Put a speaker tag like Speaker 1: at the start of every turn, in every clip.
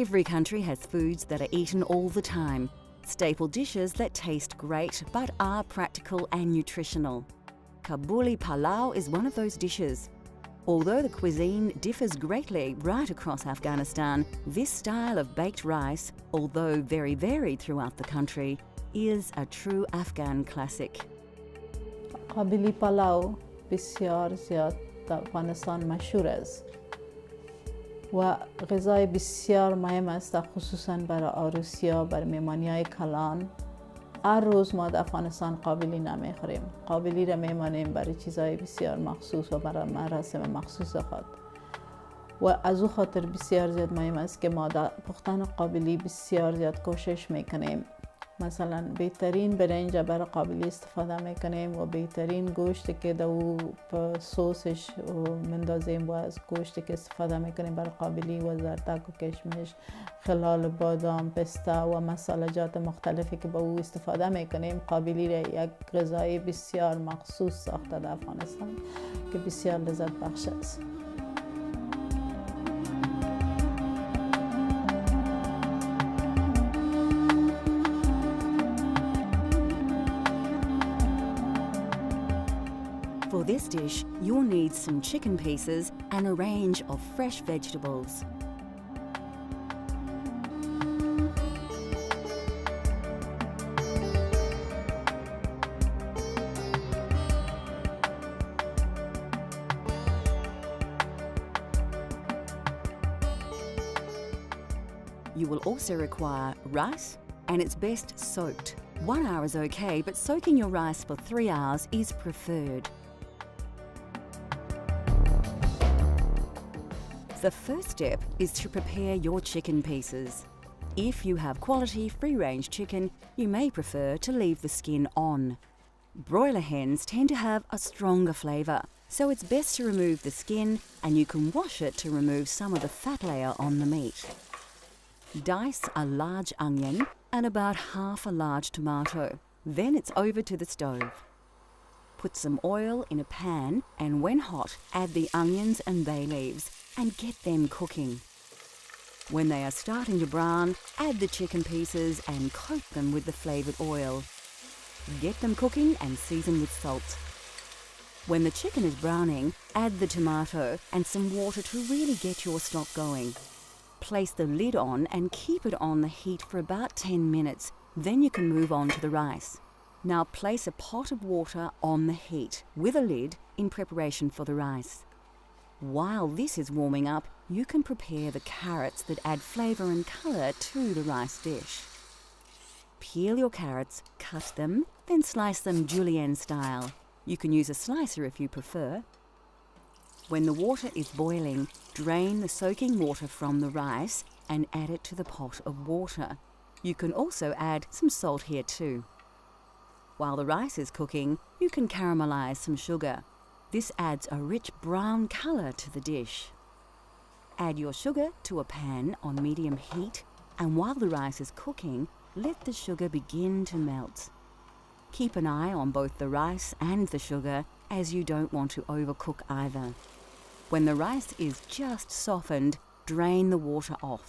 Speaker 1: Every country has foods that are eaten all the time, staple dishes that taste great but are practical and nutritional. Kabuli palau is one of those dishes. Although the cuisine differs greatly right across Afghanistan, this style of baked rice, although very varied throughout the country, is a true Afghan classic.
Speaker 2: قابلی پلاو بسیار زیاد در افغانستان مشهور است و غذای بسیار مهم است، خصوصا برای عروسی‌ها، برای مهمانی‌های کلان. هر روز ما در افغانستان قابلی نمیخوریم. قابلی را میمانیم برای چیزهای بسیار مخصوص و برای مراسم مخصوص خود. و از او خاطر بسیار زیاد مهم است که ما در پختن قابلی بسیار زیاد کوشش میکنیم. مثلا بهترین برنج برای قابلی استفاده میکنیم و بهترین گوشت که دو سسش مندازیم و از گوشت که استفاده میکنیم برای قابلی و زردک و کشمش، خلال، بادام، پسته و مسالجات مختلفی که با او استفاده میکنیم. قابلی را یک غذای بسیار مخصوص ساخته در افغانستان که بسیار لذت بخش است.
Speaker 1: For this dish, you'll need some chicken pieces and a range of fresh vegetables. You will also require rice, and it's best soaked. 1 hour is okay, but soaking your rice for 3 hours is preferred. The first step is to prepare your chicken pieces. If you have quality free-range chicken, you may prefer to leave the skin on. Broiler hens tend to have a stronger flavour, so it's best to remove the skin, and you can wash it to remove some of the fat layer on the meat. Dice a large onion and about half a large tomato. Then it's over to the stove. Put some oil in a pan, and when hot, add the onions and bay leaves and get them cooking. When they are starting to brown, add the chicken pieces and coat them with the flavoured oil. Get them cooking and season with salt. When the chicken is browning, add the tomato and some water to really get your stock going. Place the lid on and keep it on the heat for about 10 minutes. Then you can move on to the rice. Now place a pot of water on the heat with a lid in preparation for the rice. While this is warming up, you can prepare the carrots that add flavour and colour to the rice dish. Peel your carrots, cut them, then slice them julienne style. You can use a slicer if you prefer. When the water is boiling, drain the soaking water from the rice and add it to the pot of water. You can also add some salt here too. While the rice is cooking, you can caramelise some sugar. This adds a rich brown colour to the dish. Add your sugar to a pan on medium heat, and while the rice is cooking, let the sugar begin to melt. Keep an eye on both the rice and the sugar, as you don't want to overcook either. When the rice is just softened, drain the water off.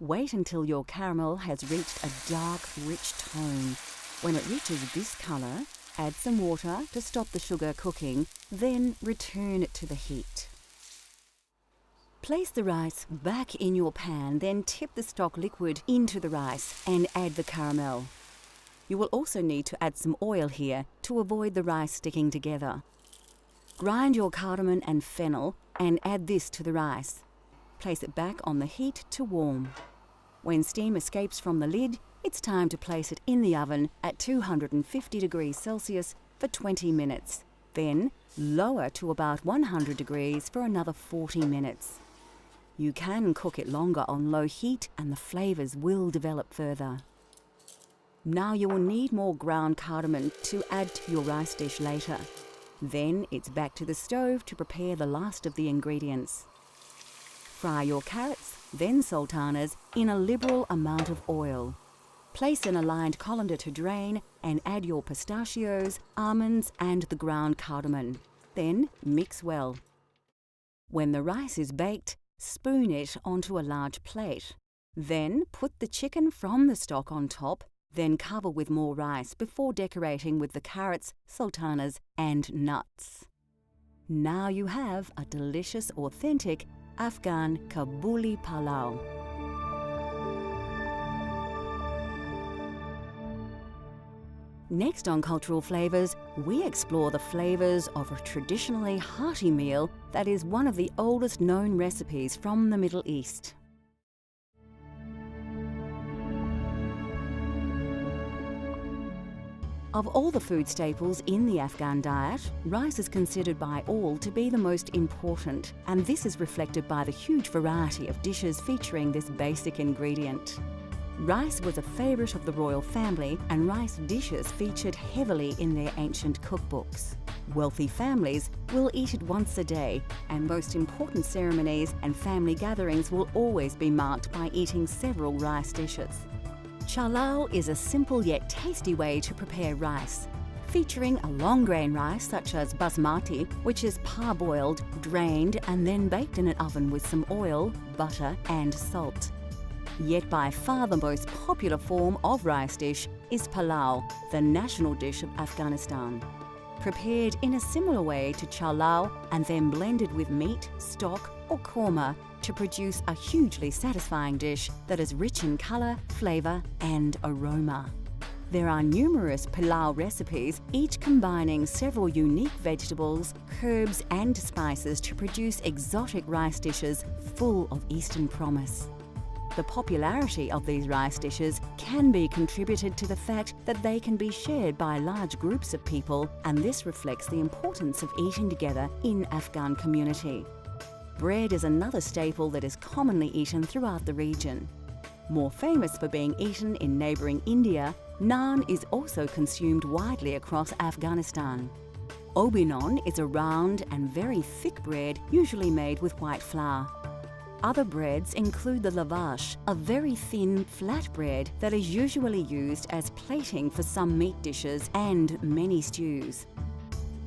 Speaker 1: Wait until your caramel has reached a dark, rich tone. When it reaches this colour, add some water to stop the sugar cooking, then return it to the heat. Place the rice back in your pan, then tip the stock liquid into the rice and add the caramel. You will also need to add some oil here to avoid the rice sticking together. Grind your cardamom and fennel and add this to the rice. Place it back on the heat to warm. When steam escapes from the lid, it's time to place it in the oven at 250 degrees Celsius for 20 minutes. Then lower to about 100 degrees for another 40 minutes. You can cook it longer on low heat and the flavours will develop further. Now you will need more ground cardamom to add to your rice dish later. Then it's back to the stove to prepare the last of the ingredients. Fry your carrots, then sultanas, in a liberal amount of oil. Place an aligned colander to drain and add your pistachios, almonds and the ground cardamom. Then mix well. When the rice is baked, Spoon it onto a large plate. Then put the chicken from the stock on top, then cover with more rice before decorating with the carrots, sultanas and nuts. Now you have a delicious, authentic Afghan Kabuli palau. Next on Cultural Flavours, we explore the flavours of a traditionally hearty meal that is one of the oldest known recipes from the Middle East. Of all the food staples in the Afghan diet, rice is considered by all to be the most important, and this is reflected by the huge variety of dishes featuring this basic ingredient. Rice was a favourite of the royal family, and rice dishes featured heavily in their ancient cookbooks. Wealthy families will eat it once a day, and most important ceremonies and family gatherings will always be marked by eating several rice dishes. Chalal is a simple yet tasty way to prepare rice, featuring a long grain rice such as basmati, which is parboiled, drained and then baked in an oven with some oil, butter and salt. Yet by far the most popular form of rice dish is palau, the national dish of Afghanistan. Prepared in a similar way to chalal and then blended with meat, stock or korma to produce a hugely satisfying dish that is rich in colour, flavour and aroma. There are numerous pilau recipes, each combining several unique vegetables, herbs and spices to produce exotic rice dishes full of Eastern promise. The popularity of these rice dishes can be contributed to the fact that they can be shared by large groups of people, and this reflects the importance of eating together in Afghan community. Bread is another staple that is commonly eaten throughout the region. More famous for being eaten in neighbouring India, naan is also consumed widely across Afghanistan. Obinon is a round and very thick bread usually made with white flour. Other breads include the lavash, a very thin, flat bread that is usually used as plating for some meat dishes and many stews.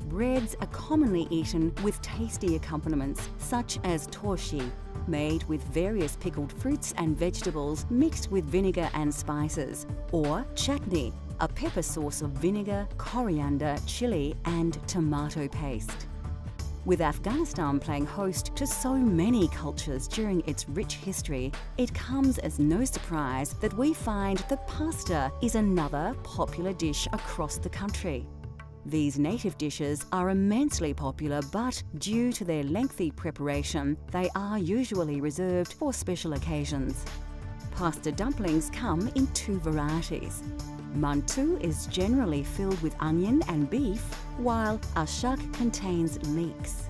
Speaker 1: Breads are commonly eaten with tasty accompaniments such as torshi, made with various pickled fruits and vegetables mixed with vinegar and spices, or chutney, a pepper sauce of vinegar, coriander, chili and tomato paste. With Afghanistan playing host to so many cultures during its rich history, it comes as no surprise that we find that pasta is another popular dish across the country. These native dishes are immensely popular, but due to their lengthy preparation, they are usually reserved for special occasions. Pasta dumplings come in two varieties. Mantu is generally filled with onion and beef, while ashak contains leeks.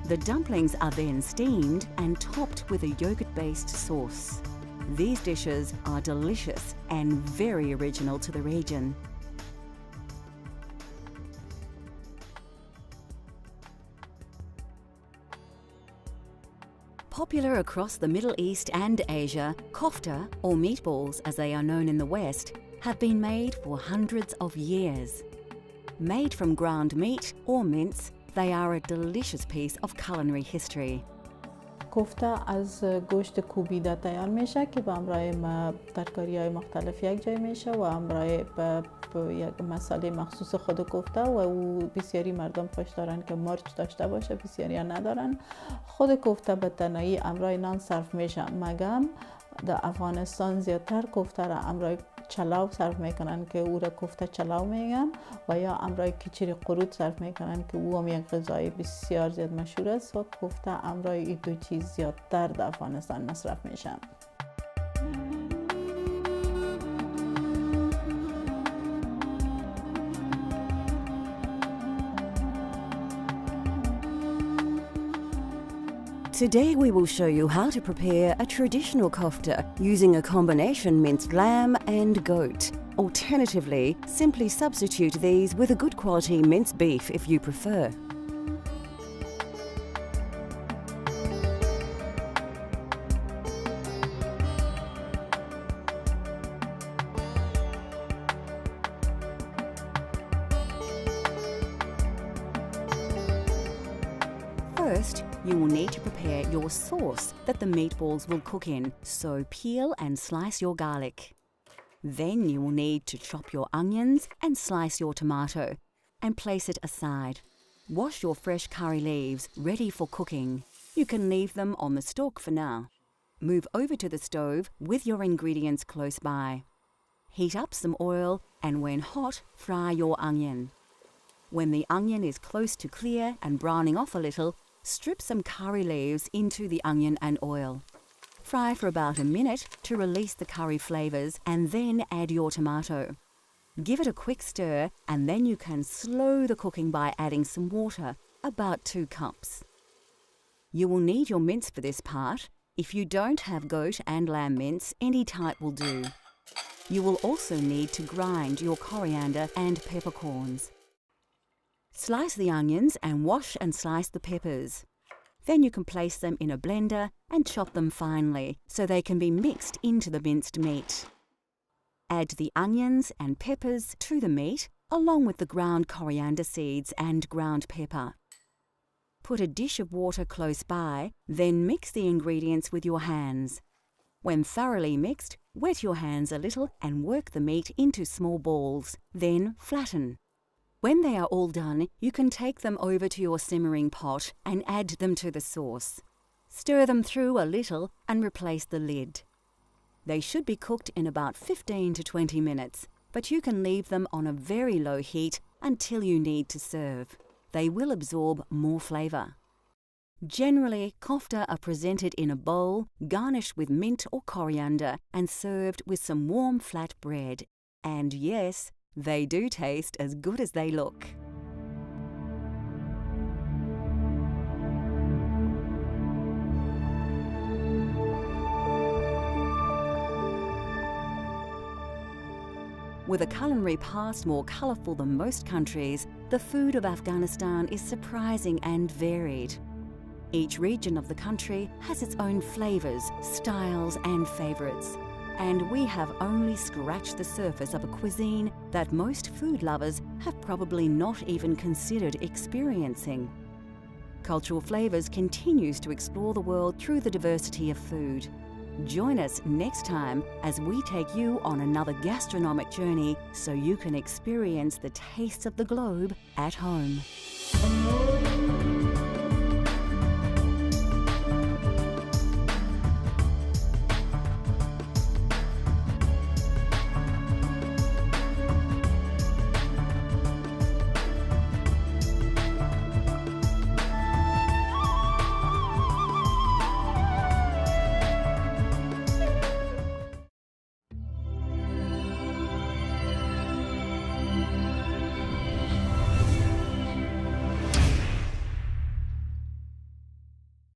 Speaker 1: The dumplings are then steamed and topped with a yogurt-based sauce. These dishes are delicious and very original to the region. Popular across the Middle East and Asia, kofta, or meatballs as they are known in the West, have been made for hundreds of years. Made from ground meat or mince, they are a delicious piece of culinary history.
Speaker 2: کوفته از گوشت کوبیده تیار میشه که به همراه ترکاری‌های مختلف یک جای میشه و همراه یک مساله مخصوص خود کوفته و او بسیاری مردم خوش دارن که مرچ داشته باشه، بسیاری ندارن. خود کوفته به تنهایی همراه نان صرف میشه، مگم در افغانستان زیادتر کوفته را همراه چلاو صرف میکنن که او را کوفته چلاو میگن و یا همراه کیچری قرود صرف میکنن که او هم یک غذای بسیار زیاد مشهور است و کوفته همراه این دو چیز زیادتر در افغانستان مصرف میشن.
Speaker 1: Today we will show you how to prepare a traditional kofta using a combination minced lamb and goat. Alternatively, simply substitute these with a good quality minced beef if you prefer. First, you will need to prepare your sauce that the meatballs will cook in, so peel and slice your garlic. Then you will need to chop your onions and slice your tomato and place it aside. Wash your fresh curry leaves ready for cooking. You can leave them on the stalk for now. Move over to the stove with your ingredients close by. Heat up some oil and when hot, fry your onion. When the onion is close to clear and browning off a little, strip some curry leaves into the onion and oil. Fry for about a minute to release the curry flavours and then add your tomato. Give it a quick stir and then you can slow the cooking by adding some water, about 2 cups. You will need your mince for this part. If you don't have goat and lamb mince, any type will do. You will also need to grind your coriander and peppercorns. Slice the onions and wash and slice the peppers. Then you can place them in a blender and chop them finely so they can be mixed into the minced meat. Add the onions and peppers to the meat along with the ground coriander seeds and ground pepper. Put a dish of water close by, then mix the ingredients with your hands. When thoroughly mixed, wet your hands a little and work the meat into small balls, then flatten. When they are all done, you can take them over to your simmering pot and add them to the sauce. Stir them through a little and replace the lid. They should be cooked in about 15 to 20 minutes, but you can leave them on a very low heat until you need to serve. They will absorb more flavour. Generally, kofta are presented in a bowl, garnished with mint or coriander, and served with some warm flat bread. And yes, they do taste as good as they look. With a culinary past more colourful than most countries, the food of Afghanistan is surprising and varied. Each region of the country has its own flavours, styles and favourites, and we have only scratched the surface of a cuisine that most food lovers have probably not even considered experiencing. Cultural Flavours continues to explore the world through the diversity of food. Join us next time as we take you on another gastronomic journey so you can experience the tastes of the globe at home.